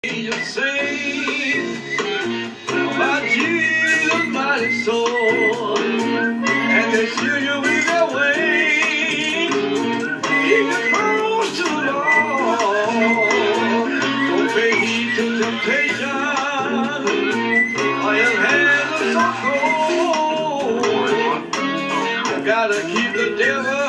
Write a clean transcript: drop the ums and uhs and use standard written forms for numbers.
You sing about Jesus' mighty soul, and they shield you with their wings. Keep you close to the Lord. Don't pay heed to temptation, or your hands are so cold. You gotta keep the devil